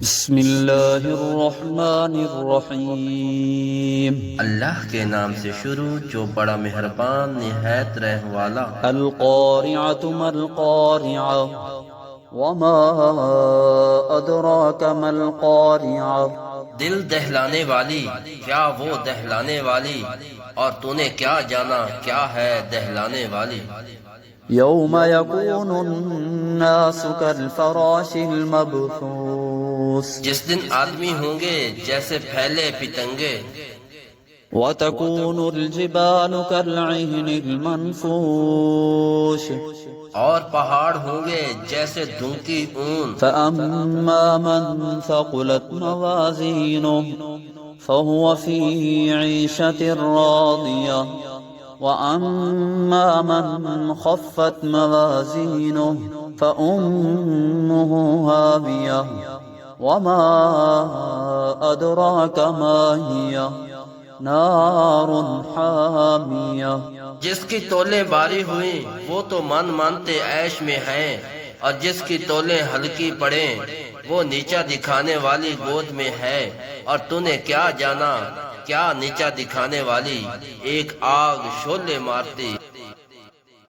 بسم اللہ الرحمن الرحیم۔ اللہ کے نام سے شروع جو بڑا مہربان نہایت رحم والا۔ القارعۃ ما القارعۃ وما ادراک ما القارعۃ۔ دل دہلانے والی، کیا وہ دہلانے والی، اور تو نے کیا جانا کیا ہے دہلانے والی۔ یوم یکون الناس کالفراش المبثوث۔ جس دن آدمی ہوں گے جیسے پھیلے پتنگے۔ وتكون الجبال كالعهن المنفوش۔ اور پہاڑ ہوں گے جیسے دھنکی اون۔ فأما من ثقلت موازينه فهو في عيشة راضية وأما من خفت موازينه فأمه هاوية وما أدراك ما هي نار حامیہ۔ جس کی تولیں باری ہوئیں وہ تو من مانتے عیش میں ہیں، اور جس کی تولیں ہلکی پڑیں وہ نیچا دکھانے والی گود میں ہے۔ اور تو نے کیا جانا کیا نیچا دکھانے والی، ایک آگ شعلے مارتی۔